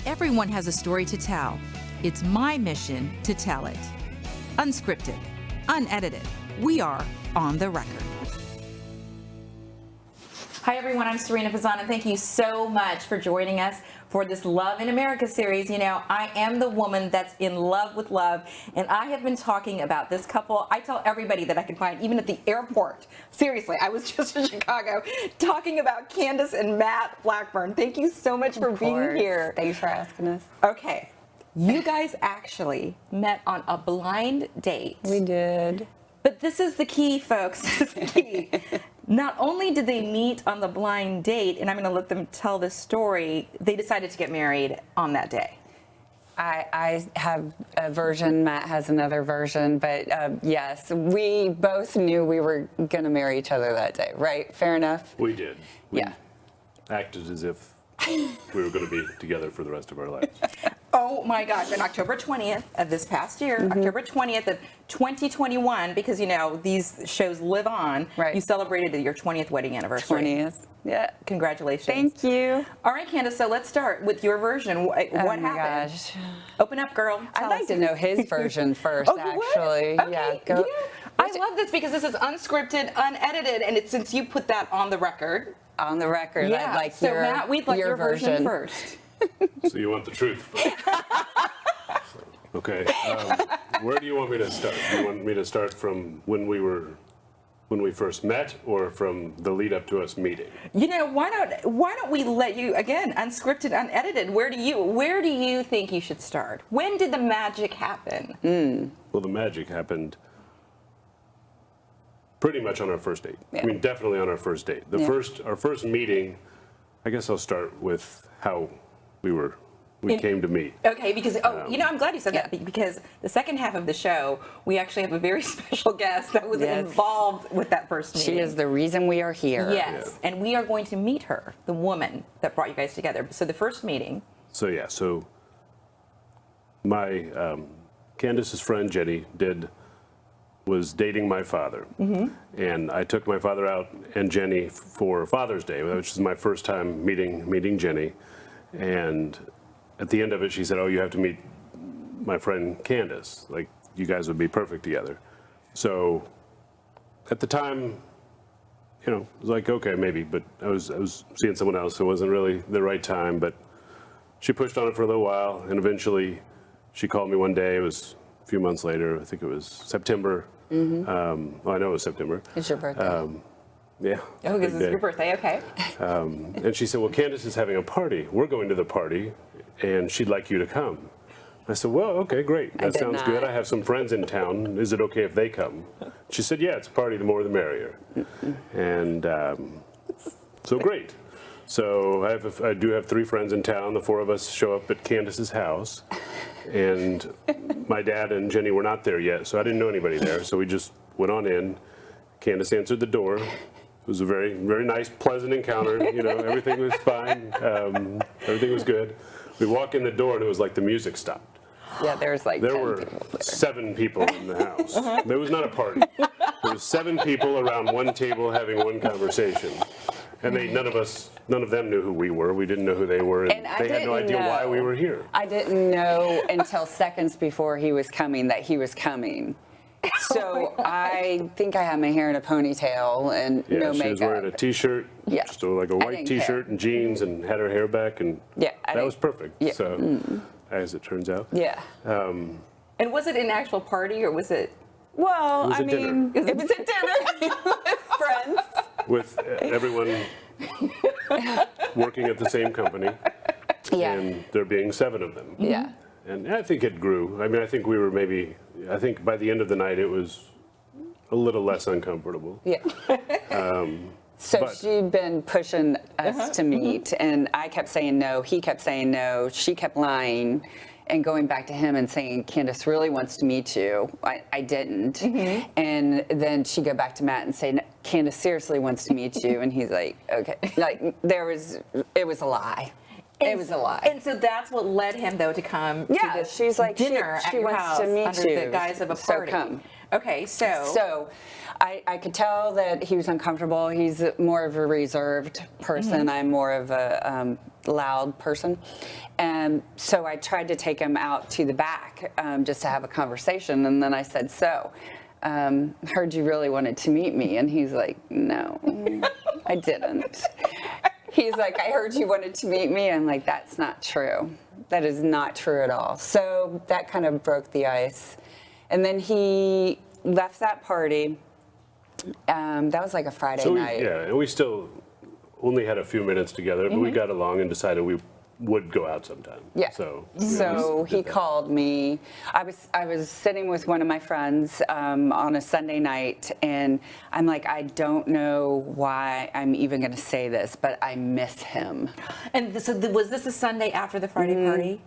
Everyone has a story to tell. It's my mission to tell it. Unscripted, unedited. We are on the record. Hi everyone, I'm Sarina Fazan, and thank you so much for joining us for this Love in America series. You know, I am the woman that's in love with love, and I have been talking about this couple. I tell everybody that I can find, even at the airport. Seriously, I was just in Chicago talking about Candace and Matt Blackburn. Thank you so much for being here. Thanks for asking us. Okay, you guys actually met on a blind date. We did. But this is the key, folks. This is the key. Not only did they meet on the blind date, and I'm going to let them tell this story, they decided to get married on that day. I have a version, Matt has another version, but yes, we both knew we were going to marry each other that day, right? Fair enough? We did. We Yeah. acted as if we were going to be together for the rest of our lives. Oh my gosh, on October 20th of this past year, October 20th of 2021, because you know, these shows live on, Right. you celebrated your 20th wedding anniversary. 20th. Yeah. Congratulations. Thank you. All right, Candace, so let's start with your version. What Oh my happened? gosh. Open up, girl. I'd Tell like us. to know his version first, Oh, you would? actually. Okay. Yeah. You know, I love this because this is unscripted, unedited, and it's since you put that on the record. On the record, Yeah. I'd like so your, Matt, we'd like your version first. So you want the truth. Okay. Where do you want me to start? Do you want me to start from when we first met, or from the lead up to us meeting? You know, why don't we let you, again, unscripted, unedited, where do you think you should start? When did the magic happen? Well, the magic happened pretty much on our first date. Yeah. I mean, definitely on our first date. Our first meeting, I guess I'll start with how we came to meet. Okay, because, you know, I'm glad you said that, because the second half of the show, we actually have a very special guest that was involved with that first meeting. She is the reason we are here. Yes, and we are going to meet her, the woman that brought you guys together. So the first meeting. So my Candace's friend Jenny was dating my father, and I took my father out and Jenny for Father's Day, which is my first time meeting Jenny. And at the end of it, she said, "Oh, you have to meet my friend Candace. Like, you guys would be perfect together." So at the time, you know, it was like, okay, maybe, but I was seeing someone else. So it wasn't really the right time, but she pushed on it for a little while, and eventually she called me one day. It was a few months later. I think it was September. Well, I know it was September. It's your birthday. Yeah. Oh, because it's your birthday, okay. And she said, "Well, Candace is having a party. We're going to the party, and she'd like you to come." I said, "Well, okay, great. That sounds good. I have some friends in town. Is it okay if they come?" She said, "Yeah, it's a party. The more the merrier." And so great. So I do have 3 friends in town. The 4 of us show up at Candace's house, and my dad and Jenny were not there yet, so I didn't know anybody there. So we just went on in. Candace answered the door. It was a very, very nice, pleasant encounter. You know, everything was fine. Everything was good. We walk in the door, and it was like the music stopped. Yeah, there's like There 10 were people there. 7 people in the house. There was not a party. There was 7 people around one table having one conversation, and none of them knew who we were. We didn't know who they were, and they had no idea why we were here. I didn't know until seconds before he was coming that he was coming. So I think I had my hair in a ponytail and Yeah, no she makeup. was wearing a T-shirt, Yeah. so like a white didn't T-shirt care. and jeans, and had her hair back, and that was perfect. Yeah. So, as it turns out. Yeah. And was it an actual party, or was it? Well, It was I a dinner. mean, it was a dinner with friends. With everyone working at the same company, Yeah. and there being 7 of them. Yeah. And I think it grew. I mean, I think we were I think by the end of the night it was a little less uncomfortable. Yeah. So But- she'd been pushing us to meet, and I kept saying no. He kept saying no. She kept lying and going back to him and saying, "Candace really wants to meet you." I didn't. And then she'd go back to Matt and say, "Candace seriously wants to meet you." And he's like, "Okay." Like, it was a lie. It was a lie. And so that's what led him, though, to come to this she's like, dinner she at your wants house to meet under you. the guise of a So party. come. Okay, So I could tell that he was uncomfortable. He's more of a reserved person. I'm more of a loud person. And so I tried to take him out to the back just to have a conversation. And then I said, heard you really wanted to meet me. And he's like, no, I didn't. He's like, I heard you wanted to meet me. I'm like, that's not true. That is not true at all. So that kind of broke the ice. And then he left that party. That was like a Friday night. Yeah, and we still only had a few minutes together, but we got along and decided we would go out sometime. Yeah. So He called me. I was sitting with one of my friends on a Sunday night, and I'm like, I don't know why I'm even going to say this, but I miss him. And so was this a Sunday after the Friday party?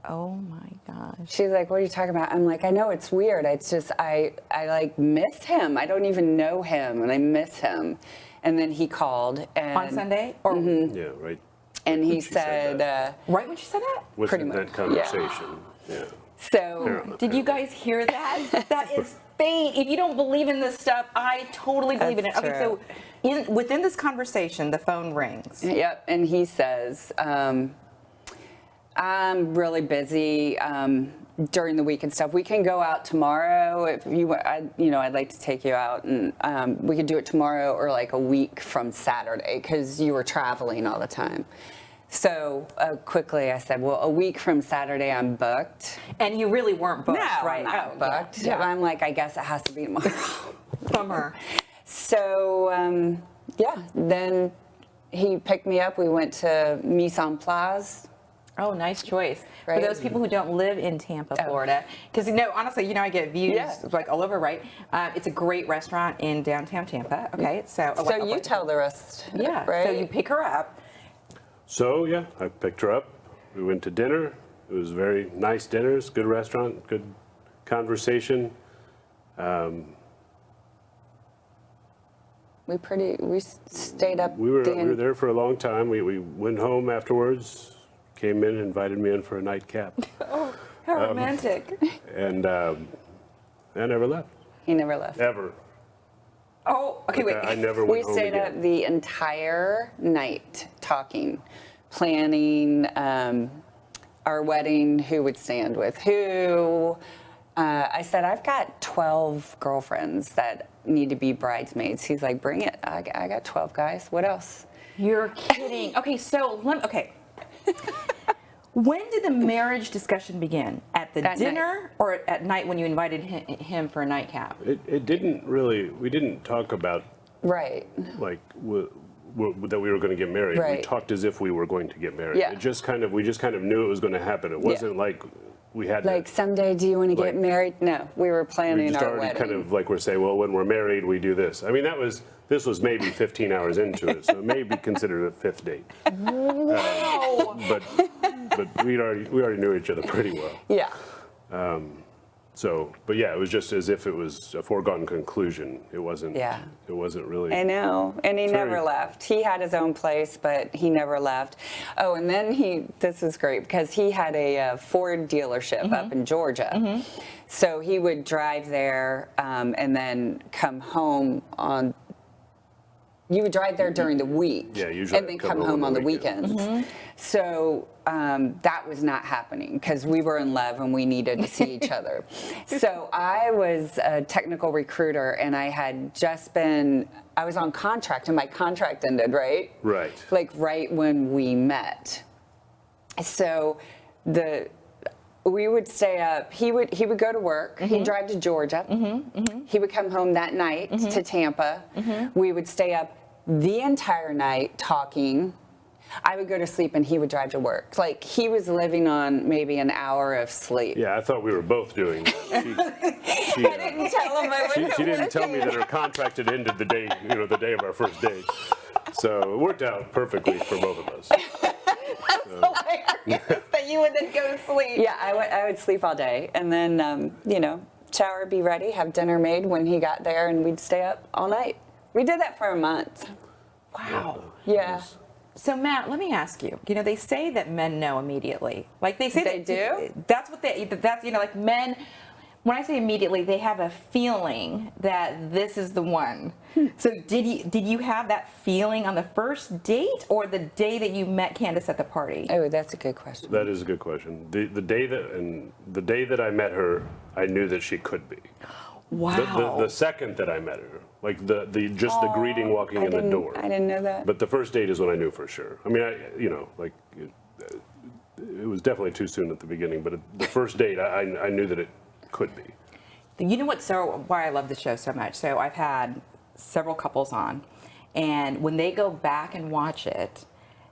Oh my gosh. She's like, what are you talking about? I'm like, I know it's weird. It's just, I like miss him. I don't even know him, and I miss him. And then he called. And, on Sunday? Or yeah, right. And he said, right when she said that? Within that conversation. Yeah. So did you guys hear that? That is fate. If you don't believe in this stuff, I totally believe in it. That's Okay, so within this conversation, the phone rings. Yep, and he says, I'm really busy during the week and stuff. We can go out tomorrow if you, I'd like to take you out, and we could do it tomorrow or like a week from Saturday because you were traveling all the time. So quickly I said, well, a week from Saturday I'm booked. And you really weren't booked, No, right? I'm not booked. Yeah. I'm like, I guess it has to be tomorrow. Bummer. So then he picked me up. We went to Mise en Place. Oh, nice choice. Right. For those people who don't live in Tampa, Florida, because honestly, I get views like all over, right? It's a great restaurant in downtown Tampa. Okay, so You tell the rest. Yeah. Right? So you pick her up. So yeah, I picked her up. We went to dinner. It was very nice dinners, good restaurant, good conversation. We stayed up. We were there for a long time. We went home afterwards. Came in, invited me in for a nightcap. Oh, how romantic. And I never left. He never left. Ever. Oh, okay, wait. I never We went home stayed again. up the entire night talking, planning our wedding, who would stand with who. I said, I've got 12 girlfriends that need to be bridesmaids. He's like, bring it. I got 12 guys. What else? You're kidding. Okay, so when did the marriage discussion begin? At the dinner or at night when you invited him for a nightcap? It didn't really. We didn't talk about Right. like that we were going to get married. Right. We talked as if we were going to get married. Yeah. We just kind of knew it was going to happen. It wasn't like we had Like, someday, do you want to get married? No, we were planning we just our already wedding. kind of like we're saying, well, when we're married, we do this. I mean, this was maybe 15 hours into it, so it may be considered a fifth date. But we already knew each other pretty well. Yeah. But yeah, it was just as if it was a foregone conclusion. It wasn't. Yeah. It wasn't really. I know, and he never left. He had his own place, but he never left. Oh, and then this was great because he had a Ford dealership up in Georgia. So he would drive there and then come home on. You would drive there during the week, usually and then come home on the weekends. So that was not happening because we were in love and we needed to see each other. So I was a technical recruiter, and I was on contract, and my contract ended, right? Right. Like right when we met. So we would stay up. He would go to work. He'd drive to Georgia. He would come home that night to Tampa. We would stay up the entire night talking. I would go to sleep and he would drive to work. Like, he was living on maybe an hour of sleep. Yeah, I thought we were both doing that. She didn't tell him I wasn't she didn't tell me that her contract had ended the day of our first date. So it worked out perfectly for both of us. Hilarious that you would then go to sleep. Yeah, I would sleep all day, and then shower, be ready, have dinner made when he got there, and we'd stay up all night. We did that for a month. Wow. Yeah. So Matt, let me ask you. They say that men know immediately. Like they say they do. That's what like men. When I say immediately, they have a feeling that this is the one. So did you have that feeling on the first date or the day that you met Candace at the party? Oh, that's a good question. That is a good question. The day that I met her, I knew that she could be. Wow. The second that I met her, like the greeting walking in the door. I didn't know that. But the first date is when I knew for sure. I mean, it was definitely too soon at the beginning, but the first date, I knew that it could be. You know why I love the show so much? So I've had several couples on, and when they go back and watch it,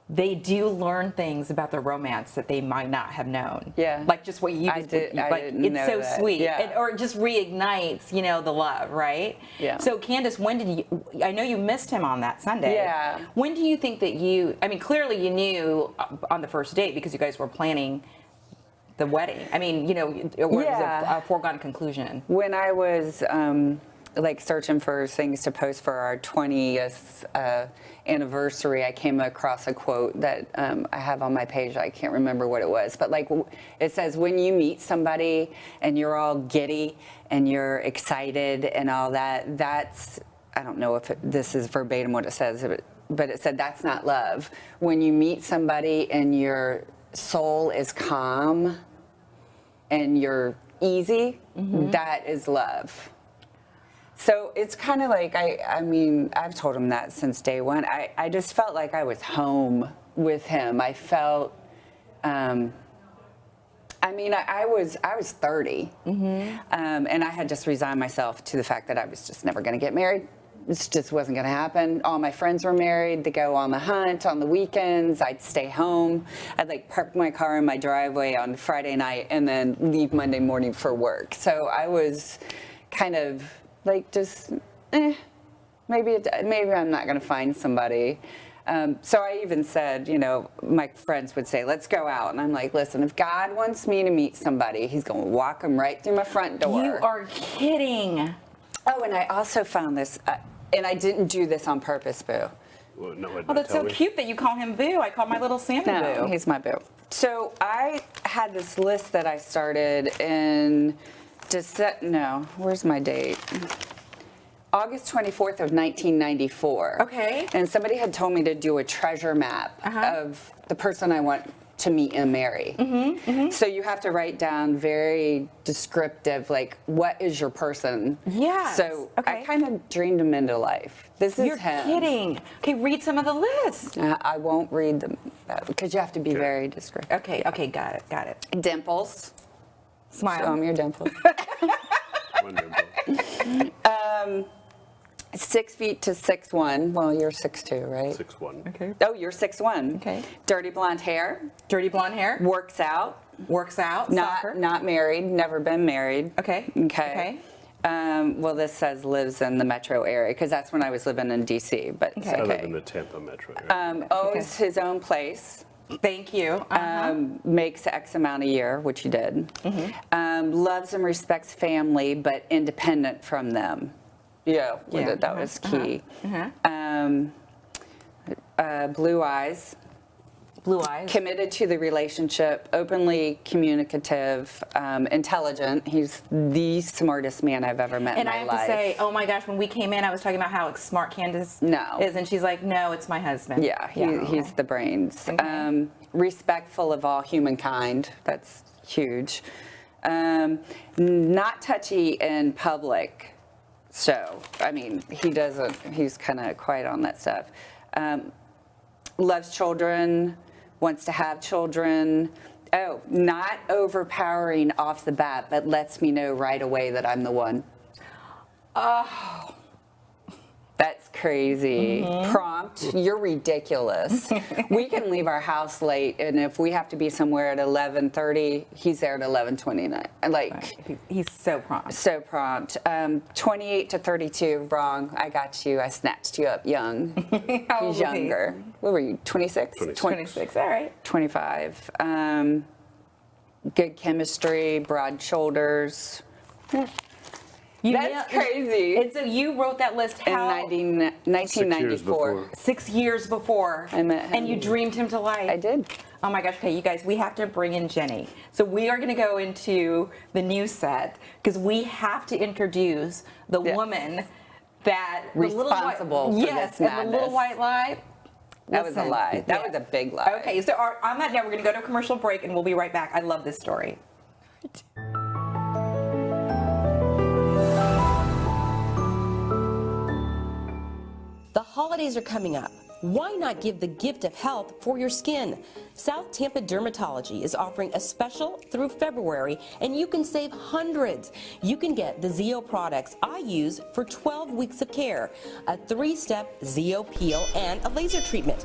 they do learn things about the romance that they might not have known. Yeah. Like just what you I just did. I like didn't it's know so that. sweet. Yeah. Or it just reignites, the love, right? Yeah. So Candace, when did you I know you missed him on that Sunday. Yeah. When do you think that clearly you knew on the first date because you guys were planning the wedding. I mean, it was a foregone conclusion. When I was searching for things to post for our 20th anniversary, I came across a quote that I have on my page. I can't remember what it was, but it says, when you meet somebody and you're all giddy and you're excited and all that, that's, I don't know if this is verbatim what it says, but it said that's not love. When you meet somebody and your soul is calm and you're easy, that is love. So it's kind of like, I mean, I've told him that since day one. I just felt like I was home with him. I felt, I was 30, and I had just resigned myself to the fact that I was just never going to get married. This just wasn't going to happen. All my friends were married. They go on the hunt on the weekends. I'd stay home. I'd park my car in my driveway on Friday night and then leave Monday morning for work. So I was kind of maybe I'm not going to find somebody. So I even said, my friends would say, let's go out. And I'm like, listen, if God wants me to meet somebody, he's going to walk them right through my front door. You are kidding. Oh, and I also found this, and I didn't do this on purpose, Boo. Well, no, Oh, that's so cute that you call him Boo. I call my little Sammy No, Boo. he's my Boo. So I had this list that I started in where's my date? August 24th of 1994. Okay. And somebody had told me to do a treasure map of the person I want to meet and marry. So you have to write down very descriptive, what is your person? Yeah. So okay. I kind of dreamed him into life. This is You're him. kidding. Okay, read some of the list. I won't read them because you have to be very descriptive. Okay, got it. Dimples. Smile. Show 'em your dimples. One dimple. 6 feet to 6'1". Well, you're 6'2", right? 6'1". Okay. Oh, you're 6'1". Okay. Dirty blonde hair. Dirty blonde hair. Works out. Soccer. Not married. Never been married. Okay. Well, this says lives in the metro area because that's when I was living in D.C. But it's I okay. live in the Tampa metro area. Owns his own place. Thank you. Makes X amount a year, which he did. Loves and respects family, but independent from them. Yeah. That was key. Blue eyes. Blue eyes. Committed to the relationship, openly communicative, intelligent. He's the smartest man I've ever met in my life. And I have to say, oh my gosh, when we came in, I was talking about how smart Candace is, and she's like, no, it's my husband. Yeah, he's the brains. Okay. Respectful of all humankind. That's huge. Not touchy in public. So, I mean, he's kind of quiet on that stuff. Loves children, wants to have children. Oh, not overpowering off the bat, but lets me know right away that I'm the one. Oh, that's crazy. Prompt, you're ridiculous. We can leave our house late, and if we have to be somewhere at 11:30, he's there at 11:29. He's so prompt. So prompt. 28 to 32, wrong. I got you. I snatched you up young. How old He's was he? younger. What were you, 26? 26, all right. 25. Good chemistry, broad shoulders. That's crazy. And so you wrote that list In 1994. 6 years before. I met him. And you dreamed him to life. I did. Oh my gosh, okay, you guys, we have to bring in Jenny. So we are going to go into the new set because we have to introduce the woman that responsible for yes, this madness. And the little white lie. That was a lie. That was a big lie. Okay, so on that note, we're going to go to a commercial break and we'll be right back. I love this story. The holidays are coming up. Why not give the gift of health for your skin? South Tampa Dermatology is offering a special through February, and you can save hundreds. You can get the Zeo products I use for 12 weeks of care, a 3-step Zeo peel, and a laser treatment.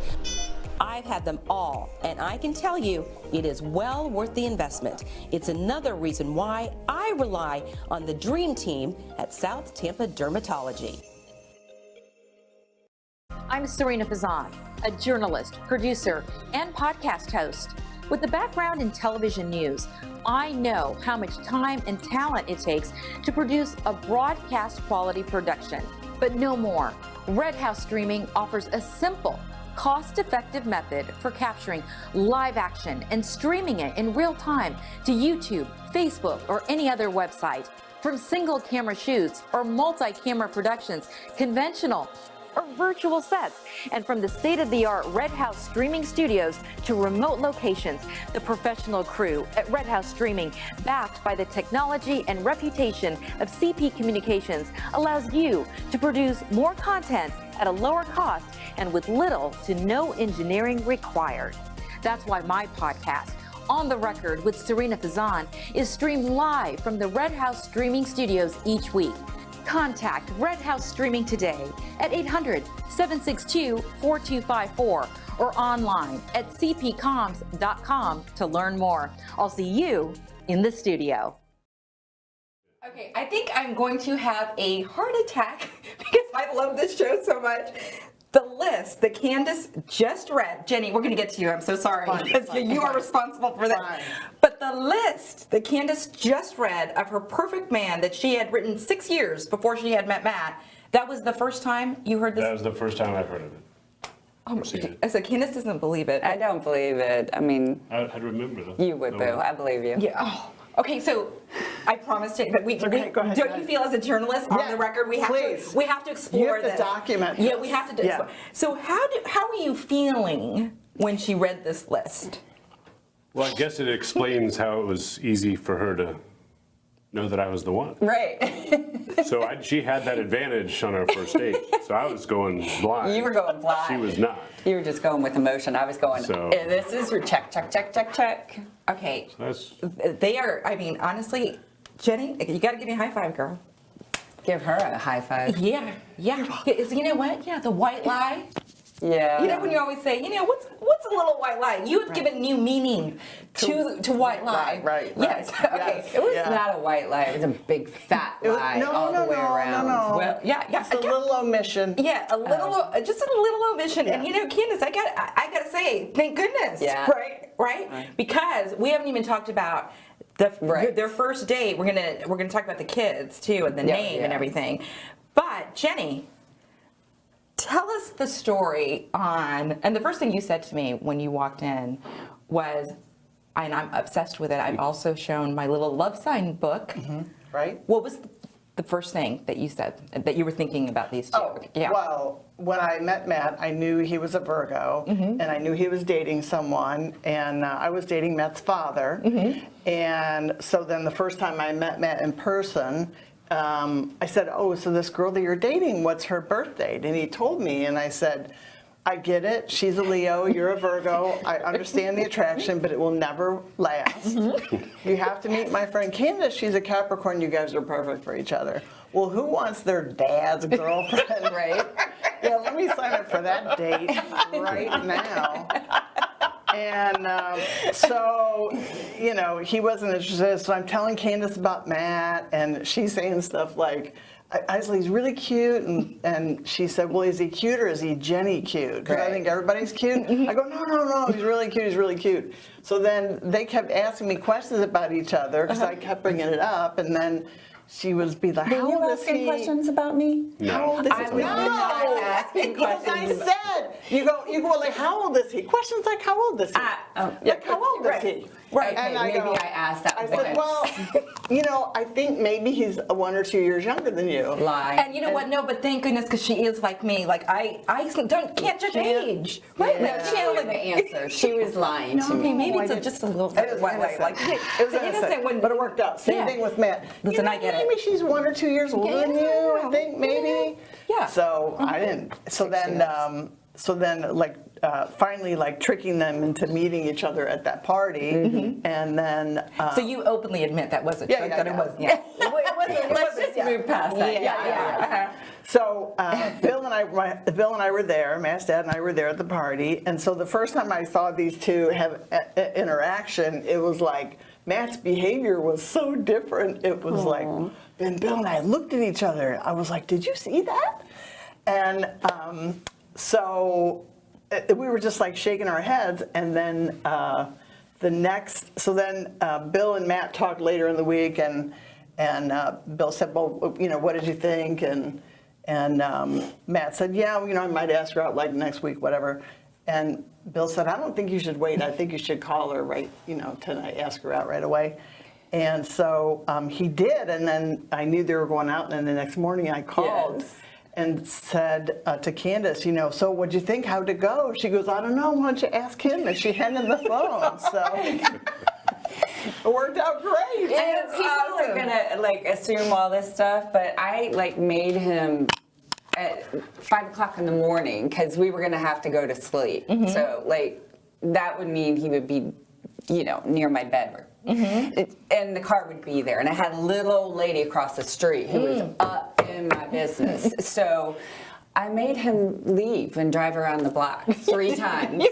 I've had them all, and I can tell you it is well worth the investment. It's another reason why I rely on the dream team at South Tampa Dermatology. I'm Sarina Fazan, a journalist, producer, and podcast host. With a background in television news, I know how much time and talent it takes to produce a broadcast quality production. But no more. Red House Streaming offers a simple, cost-effective method for capturing live action and streaming it in real time to YouTube, Facebook, or any other website. From single camera shoots or multi-camera productions, conventional or virtual sets, and from the state-of-the-art Red House Streaming Studios to remote locations, the professional crew at Red House Streaming, backed by the technology and reputation of CP Communications, allows you to produce more content at a lower cost and with little to no engineering required. That's why my podcast, On the Record with Sarina Fazan, is streamed live from the Red House Streaming Studios each week. Contact Red House Streaming today at 800-762-4254 or online at cpcoms.com to learn more. I'll see you in the studio. Okay, I think I'm going to have a heart attack because I love this show so much. The list that Candace just read, Jenny, we're going to get to you. I'm so sorry because you are responsible for that. But the list that Candace just read of her perfect man that she had written 6 years before she had met Matt, that was the first time you heard this? That was the first time I've heard of it. So Candace doesn't believe it. I don't believe it. I mean, I'd remember though. you would, boo. I believe you. Yeah. Oh. Okay, so I promised it, but go ahead, don't you feel as a journalist on the record we have to explore you have this. to document Yeah, this. we have to. So how were you feeling when she read this list? Well, I guess it explains how it was easy for her to know that I was the one. Right. So she had that advantage on our first date. So I was going blind. You were going blind. She was not. You were just going with emotion. I was going, this is your check, check, check, check, check. Okay. That's, They are, I mean, honestly, Jenny, you got to give me a high five, girl. Give her a high five. Yeah. You know what? Yeah, the white lie. Yeah. You know when you always say, what's a little white lie? You have given new meaning to white lie. Right. Yes. Okay. It was not a white lie. It was a big fat lie all the way around. No. Well, yeah. It's a little omission. Yeah, just a little omission. Yeah. And Candace, I gotta say, thank goodness. Yeah. Right. Because we haven't even talked about their first date. We're gonna talk about the kids too and the name and everything. But Jenny, tell us the story and the first thing you said to me when you walked in was, and I'm obsessed with it, I've also shown my little love sign book. Mm-hmm. Right. What was the first thing that you said that you were thinking about these two? Well, when I met Matt, I knew he was a Virgo, and I knew he was dating someone, and I was dating Matt's father. And so then the first time I met Matt in person, I said, oh, so this girl that you're dating, what's her birth date? And he told me, and I said, I get it. She's a Leo. You're a Virgo. I understand the attraction, but it will never last. You have to meet my friend Candace. She's a Capricorn. You guys are perfect for each other. Well, who wants their dad's girlfriend, right? Yeah, let me sign up for that date right now. And so, he wasn't interested. So I'm telling Candace about Matt, and she's saying stuff like, I said, he's really cute. And she said, well, is he cute or is he Jenny cute? Because I think everybody's cute. I go, no, he's really cute. He's really cute. So then they kept asking me questions about each other because I kept bringing it up. And then she would be like, how old is he? Questions about me? No. How old is he? I was not asking questions. I said, did. You go, like, how old is he? Questions like, how old is he? Like, how old is he? Right. And Okay, maybe I asked that I once. said, well, you know, I think maybe he's 1 or 2 years younger than you. Lie. And you know what? No, but thank goodness, because she is like me. Like can't judge age. Right? No, she didn't like the answer. She was lying to Okay, me. maybe I it's did. just a little It bit was like innocent. It was innocent, but it worked out. Same Yeah. thing with Matt. Listen, You know, I get it. Maybe she's 1 or 2 years older than you. I think maybe. Yeah. So I didn't. So then, like, finally, like, tricking them into meeting each other at that party, and then. So you openly admit that was a Yeah, trick, yeah, that yeah. it was. Yeah. It wasn't. Let's just move past that. Yeah. So Bill and I were there. Matt's dad and I were there at the party, and so the first time I saw these two have interaction, it was like Matt's behavior was so different. It was like, and Bill and I looked at each other. I was like, "Did you see that?" And so we were just like shaking our heads, and then Bill and Matt talked later in the week, and Bill said, "Well, you know, what did you think?" And Matt said, "Yeah, you know, I might ask her out like next week, whatever." And Bill said, "I don't think you should wait. I think you should call her right, you know, tonight, ask her out right away." And so he did, and then I knew they were going out, and then the next morning I called. Yes. And said to Candace, you know, so what'd you think? How'd it go? She goes, I don't know. Why don't you ask him? And she handed him the phone. So it worked out great. And people are gonna like assume all this stuff, but I like made him at 5 o'clock in the morning because we were gonna have to go to sleep. So like that would mean he would be, you know, near my bedroom. And the car would be there, and I had a little old lady across the street who was up in my business. So I made him leave and drive around the block 3 times.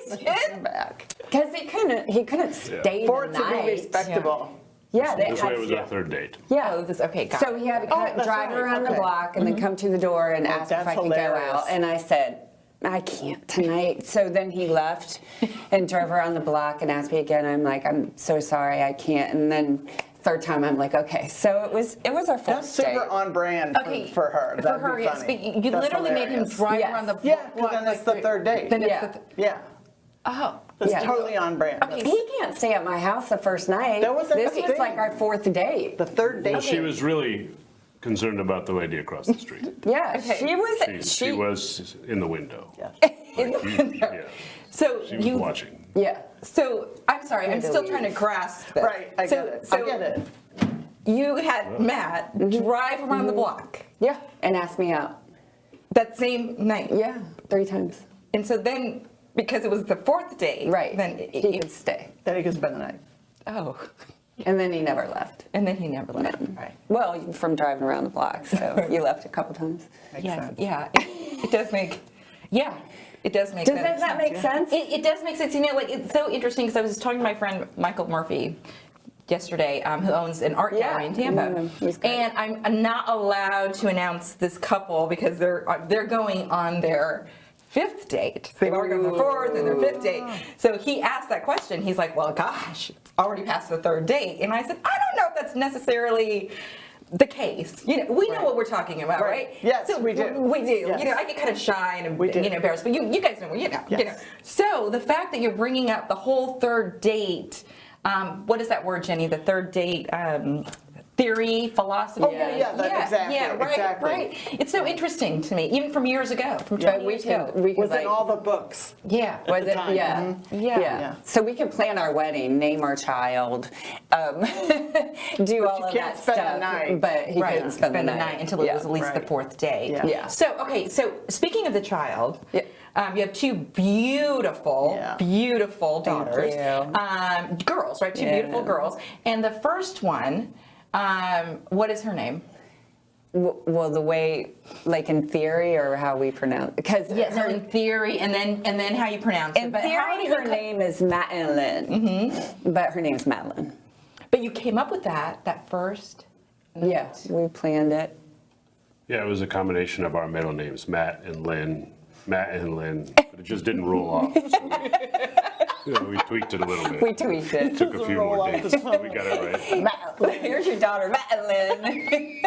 Back. Because he couldn't stay For the it to be night. respectable. Yeah, they This had, way it was our third date. yeah. Oh, this okay. Got So it. he had to that's drive right, around the okay. block and then come to the door and ask if that's I could hilarious. go out. And I said, I can't tonight. So then he left and drove around the block and asked me again. I'm like, I'm so sorry, I can't. And then third time, I'm like, okay. So it was our That's first date. super on brand for her. For That'd her, be yes. funny. But you That's literally made him hilarious. drive Yes. around the block. Yeah, because then it's the third date. Then Yeah. it's the Yeah, oh. it's Yeah. totally on brand. Okay. He can't stay at my house the first night. That was the this thing. was like our 4th date. The third date. Well, she was really concerned about the lady across the street. Yeah, Okay. She was in the window. Yeah. Yeah, So she was you. watching. Yeah. So I'm sorry. I'm still leave. trying to grasp this. Right, I get it. I get it. You had Matt drive around the block Yeah. And asked me out. that same night. Yeah. 3 times. And so then, because it was the 4th date, Right. Then He could stay. Then he could spend the night. oh, And then he never left. and then he never left. Right. Well, from driving around the block, so you left a couple times. Makes Yeah, sense. yeah. It does make. Yeah, it does make Does sense. that make sense? It does make sense. You know, like it's so interesting because I was talking to my friend Michael Murphy yesterday, who owns an art gallery in Tampa, he's great. and I'm not allowed to announce this couple because they're going on their 5th date. So they've already gone on their 4th and their 5th date. So he asked that question. He's like, "Well, gosh, it's already past the 3rd date," and I said, "I don't know if that's necessarily." The case, you know, we know what we're talking about, right? Yes, we do. We do. Yes. You know, I get kind of shy and We do. you know, embarrassed, but you guys know, you know. Yes. So the fact that you're bringing up the whole 3rd date, what is that word, Jenny? The 3rd date theory, philosophy. Oh, yeah, exactly, Yeah, right, exactly. right. It's so interesting to me, even from years ago, from Yeah. 20 years ago. We could Was in like, all the books. Yeah. was the it? time. Yeah. Mhm. Yeah. Yeah. So we can plan our wedding, name our child, do all of can't that spend the stuff. night. But he Right, couldn't spend the night until it was at least right. the 4th date. Yeah. Yeah. So, okay, so speaking of the child, Yeah. you have 2 beautiful, Yeah. beautiful daughters. you. Girls, right? 2 Yeah. beautiful girls. And the first one, what is her name? Well, the way, like in theory, or how we pronounce, because No, in theory, and then how you pronounce in it. But how theory, do you her name is Madeline, but her name is Madeline. But you came up with that first. Yeah, we planned it. Yeah, it was a combination of our middle names, Matt and Lynn, but it just didn't roll off. So We tweaked it a little bit. We tweaked it. Took a few Roll more off days. the tongue. We got it right. Here's your daughter, Madeline.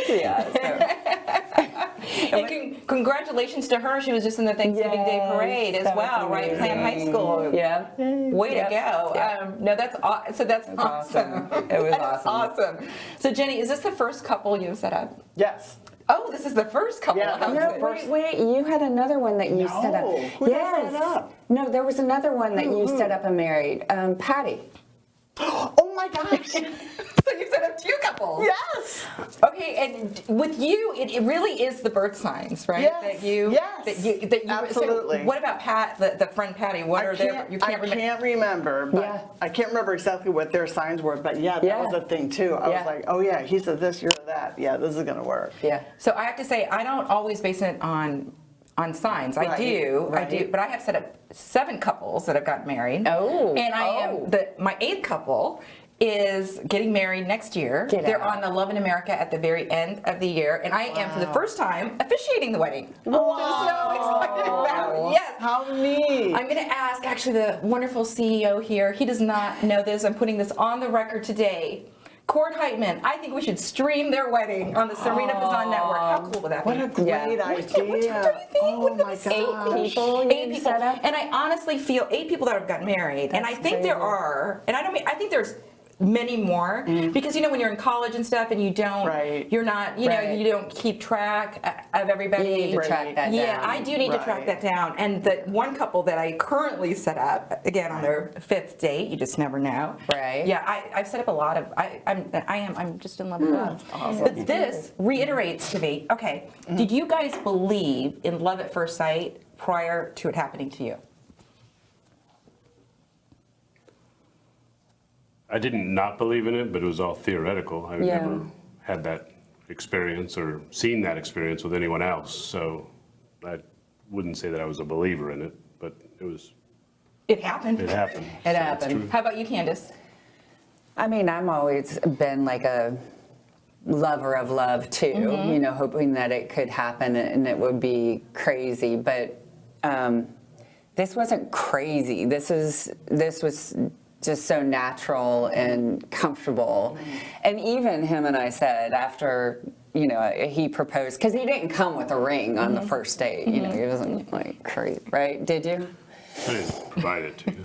Yeah. So. And congratulations to her. She was just in the Thanksgiving Day Yes, parade as that was well, right? Plant High amazing. School. Yeah. Way to go. Yeah. No, that's so that's awesome. It was That's awesome. awesome. So Jenny, is this the first couple you've set up? Yes. Oh, this is the first couple. Yeah, How that's No, exciting. wait, you had another one that you set up. Who did I set up? No, there was another one that you set up and married. Patty. Oh my gosh. So you set up two couples. Yes. Okay, and with you, it really is the birth signs, right? Yes, That you, yes, that you. absolutely. So what about Pat, the friend Patty? What are their? You I can't remember. can't remember, but Yeah. I can't remember exactly what their signs were. But yeah, that Yeah. was a thing too. I Yeah. was like, oh yeah, he's a this, you're a that. Yeah, this is gonna work. Yeah. So I have to say, I don't always base it on signs. I Right, do, right. but I have set up 7 couples that have gotten married. Oh, and I oh. am my 8th couple is getting married next year. Get They're out. on the Love in America at the very end of the year, and I am for the first time officiating the wedding. Wow. I'm so excited about. Yes. How neat. I'm going to ask actually the wonderful CEO here. He does not know this. I'm putting this on the record today. Cord Heitman, I think we should stream their wedding on the Sarina Fazan Network. How cool would that What be? a great Yeah. idea. Don't you think? Oh Wouldn't that my be so gosh. cool? 8 people you 8 people. set up? And I honestly feel 8 people that have gotten married. And I That's think there crazy. are, and I think there's many more because when you're in college and stuff and you don't Right. you're not Right. you don't keep track of everybody. You need to Right. track that Yeah, down. I do need to track Right. that down. And the one couple that I currently set up, again on their 5th date, you just never know. Right. Yeah, I've set up a lot of. I'm just in love with love. But this reiterates to me. Okay, did you guys believe in love at first sight prior to it happening to you? I didn't not believe in it, but it was all theoretical. I Yeah. never had that experience or seen that experience with anyone else. So I wouldn't say that I was a believer in it, but It happened. it happened. It So it's happened. true. How about you, Candace? I mean, I'm always been like a lover of love too, you know, hoping that it could happen and it would be crazy. But this wasn't crazy. This was just so natural and comfortable. And even him and I said after, you know, he proposed, because he didn't come with a ring on the first date. You know, he wasn't like crazy, right? Did you? I didn't provide it to you.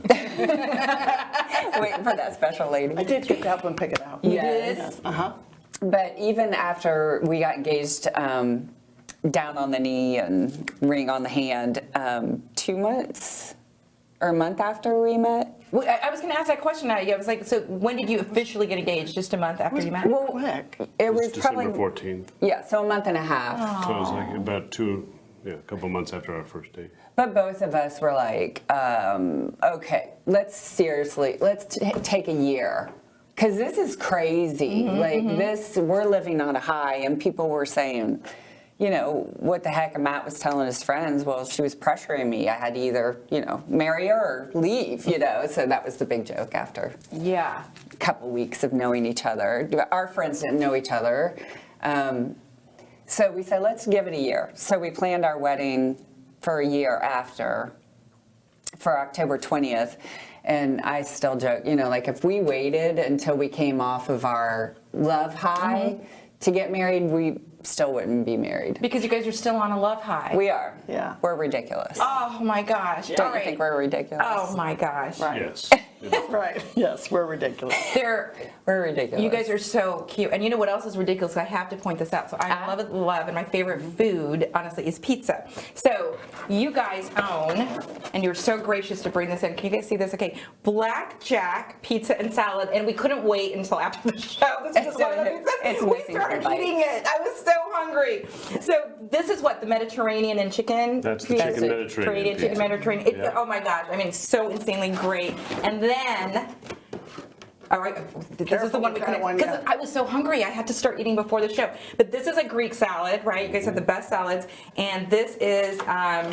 Waiting for that special lady. I did get to help him pick it out. Yes. Yes. Uh-huh. But even after we got engaged, down on the knee and ring on the hand, 2 months or a month after we met. Well, I was going to ask that question. I was like, so when did you officially get engaged? Just a month after you met? Well, Quick. it was December probably 14th. yeah, so a month and a half. So it was like about a couple months after our first date. But both of us were like, okay, let's take a year. Because this is crazy. We're living on a high, and people were saying, you know, what the heck? And Matt was telling his friends, well, she was pressuring me. I had to either, you know, marry her or leave, you know. So that was the big joke after Yeah. a couple weeks of knowing each other. Our friends didn't know each other. So we said, let's give it a year. So we planned our wedding for a year after, for October 20th. And I still joke, you know, like if we waited until we came off of our love high to get married, we still wouldn't be married. Because you guys are still on a love high. We are. Yeah. We're ridiculous. Oh my gosh. Don't All you right. think we're ridiculous? Oh my gosh. Right. Yes. Right. Yes, we're ridiculous. We're ridiculous. You guys are so cute. And you know what else is ridiculous? I have to point this out. So I love it, love, and my favorite food, honestly, is pizza. So you guys own, and you're so gracious to bring this in. Can you guys see this? Okay, Blackjack Pizza and Salad, and we couldn't wait until after the show. This is just one of the things It's we missing started some eating bites. it. I was so hungry. So this is what, the Mediterranean and chicken? That's the pizza? chicken Mediterranean Chicken pizza. Mediterranean. Yeah. Oh my gosh, I mean, it's so insanely great. And then, all right, this is Careful the one we with that couldn't, one, because yeah. I was so hungry, I had to start eating before the show. But this is a Greek salad, right? You guys have the best salads. And this is,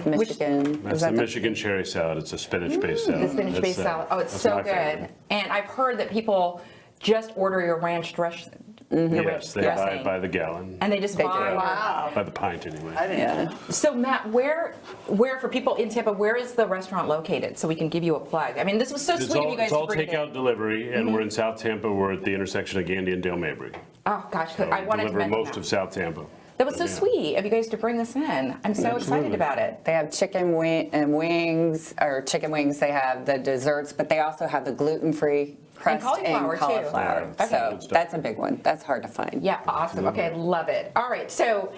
Michigan. That's the Michigan cherry salad. It's a spinach-based salad. the spinach-based That's, salad. Oh, it's that's so my good. favorite. And I've heard that people just order your ranch dressing. Yes, they buy it by the gallon. And they just buy. Wow. By the pint, anyway. I didn't know. So Matt, where for people in Tampa, where is the restaurant located? So we can give you a plug. I mean, this was so It's sweet of all, you guys it's all to bring it takeout in. delivery, and we're in South Tampa. We're at the intersection of Gandy and Dale Mabry. Oh gosh, So I we wanted to deliver mention most that. of South Tampa. That was so Yeah. sweet of you guys to bring this in. I'm so excited Absolutely. about it. They have chicken wings, or chicken wings. They have the desserts, but they also have the gluten-free crust cauliflower, too. cauliflower. Yeah. So Good stuff. that's a big one. That's hard to find. Yeah, awesome. Okay, I love it. All right, so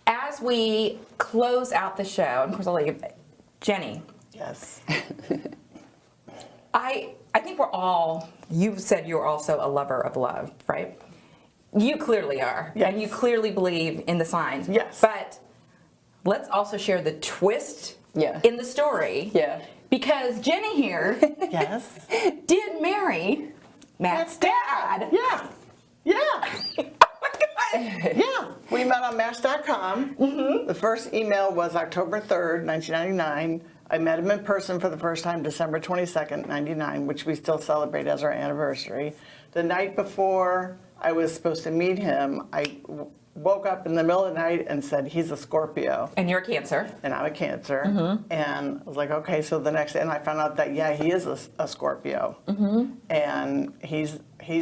as we close out the show, and of course I'll let you, Jenny, Yes. I think we're all, you've said you're also a lover of love, right? You clearly are. Yes. And you clearly believe in the signs. Yes. But let's also share the twist Yeah. in the story. Yeah. Because Jenny here Yes. did marry Matt's dad. Yeah. Yeah. Yeah. We met on Match.com. The first email was October 3rd, 1999. I met him in person for the first time December 22nd, 99, which we still celebrate as our anniversary. The night before I was supposed to meet him, I woke up in the middle of the night and said, he's a Scorpio. And you're a Cancer. And I'm a Cancer. And I was like, okay, so the next day, and I found out that, yeah, he is a Scorpio. And he's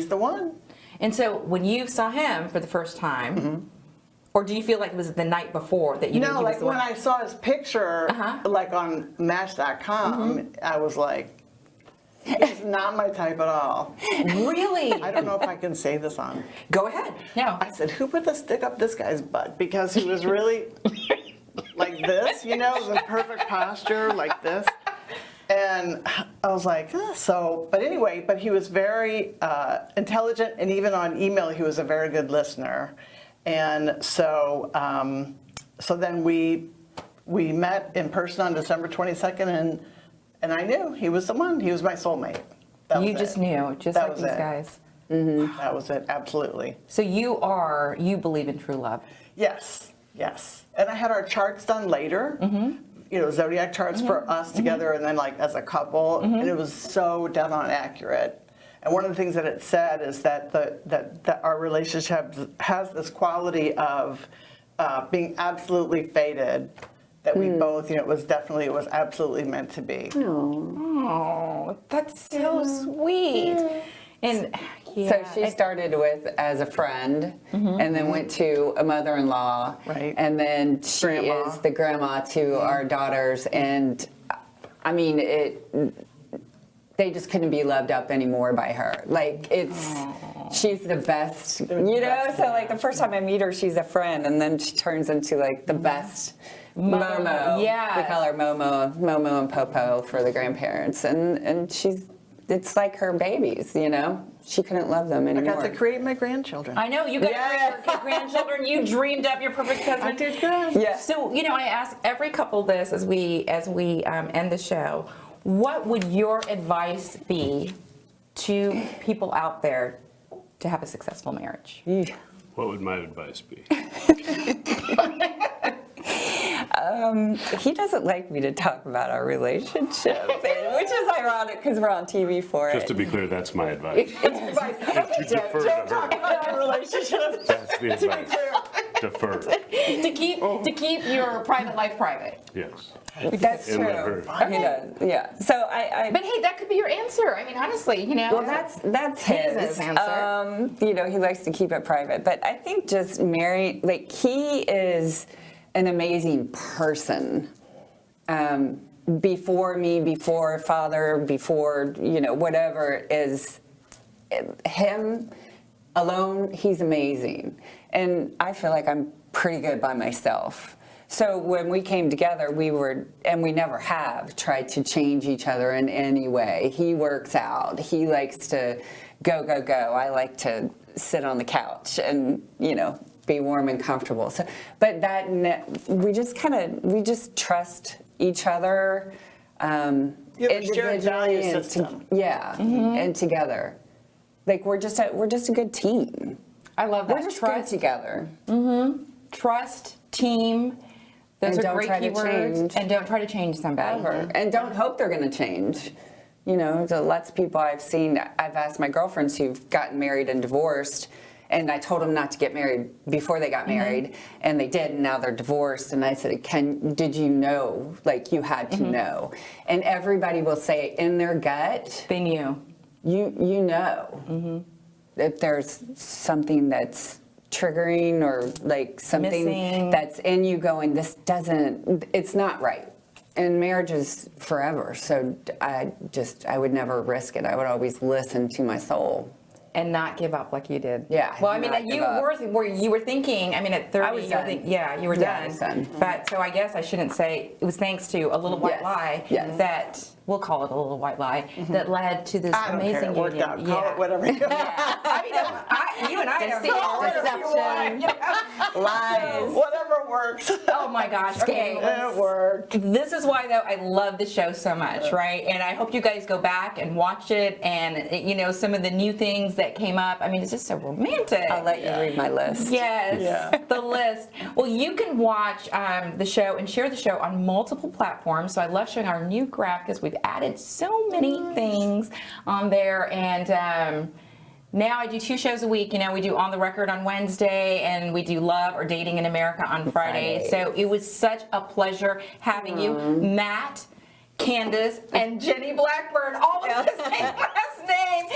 the one. And so when you saw him for the first time, or do you feel like it was the night before that you knew he No, was like the when one? I saw his picture, like on Match.com, I was like, he's not my type at all. Really? I don't know if I can say this on. Go ahead. No. I said, who put the stick up this guy's butt? Because he was really like this, you know, the perfect posture, like this. And I was like, but anyway, but he was very intelligent, and even on email, he was a very good listener. And so, so then we met in person on December 22nd, and I knew he was the one. He was my soulmate. That You was just it. knew, just That like was these it. guys. That was it, absolutely. So you believe in true love. Yes, yes. And I had our charts done later, you know, zodiac charts for us together and then like as a couple, and it was so dead on accurate. And one of the things that it said is that that our relationship has this quality of being absolutely fated, that we both, you know, it was absolutely meant to be. Oh, that's so sweet. And So she started with as a friend, and then went to a mother-in-law, Right. and then she Grandma. is the grandma to our daughters, and I mean they just couldn't be loved up anymore by her. Like she's the best, you know. So like the first time I meet her, she's a friend, and then she turns into like the best. Momo, yes. we call her Momo and Popo for the grandparents, and it's like her babies, you know. She couldn't love them I anymore. got to create my grandchildren. I know you got Yeah. your grandchildren. You dreamed up your perfect husband. I did good. Yeah. So you know, I ask every couple this as we end the show. What would your advice be to people out there to have a successful marriage? What would my advice be? He doesn't like me to talk about our relationship, which is ironic because we're on TV for Just it. to be clear, that's my advice. to Defer to her. about our relationship. That's the advice. Defer. to keep your private life private. Yes. That's And true. let her. He does, yeah. So I But hey, that could be your answer. I mean, honestly, you know. well, that's his. his answer. You know, he likes to keep it private, but I think just married, like he is an amazing person. Before me, before father, before, you know, whatever is him alone, he's amazing. And I feel like I'm pretty good by myself. So when we came together, we never have tried to change each other in any way. He works out. He likes to go. I like to sit on the couch and, you know, be warm and comfortable. So, but we just trust each other. You have a shared value individually and system. and together. Like we're just a good team. I love that. We're just good together. Trust, team. Those And are don't great try to keywords. change. And don't try to change somebody. Ever. And don't hope they're going to change. You know, lots of people I've seen, I've asked my girlfriends who've gotten married and divorced, And I told them not to get married before they got married, and they did, and now they're divorced. And I said, did you know? Like, you had to know. And everybody will say in their gut, They knew. you know. If there's something that's triggering or like something Missing. that's in you going, it's not right. And marriage is forever. So I would never risk it. I would always listen to my soul. And not give up like you did. Yeah, Well, I mean, not you give up. were thinking. I mean, at 30, I was you were done. you were Yeah, I done. was done. But so I guess I shouldn't say it was thanks to a little white Yes, lie yes. that we'll call it a little white lie that led to this I don't care. amazing It worked union. out. Call it whatever you want. I mean, you and I don't Deceit, deception, lies. Whatever works. Oh my gosh. Okay. It worked. This is why, though, I love the show so much, right? And I hope you guys go back and watch it and, you know, some of the new things that came up. I mean, it's just so romantic. I'll let you read my list. Yes, Yeah. the list. Well, you can watch the show and share the show on multiple platforms. So I love showing our new graph because we've added so many things on there. And now I do 2 shows a week. You know, we do On the Record on Wednesday, and we do Love or Dating in America on Friday. So it was such a pleasure having you, Matt, Candace, and Jenny Blackburn, all with the same last name.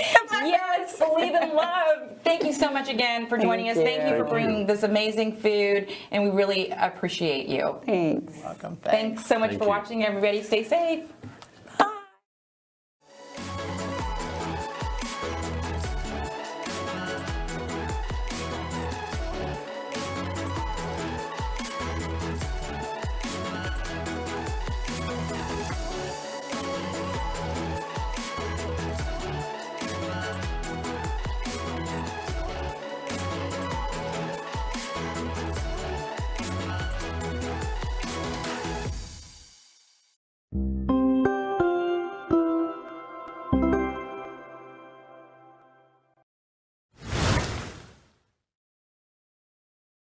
Yes, believe in love. Thank you so much again for joining us. Thank you for Thank bringing you. this amazing food, and we really appreciate you. Thanks. Welcome. Thanks so much Thank for you. watching, everybody. Stay safe.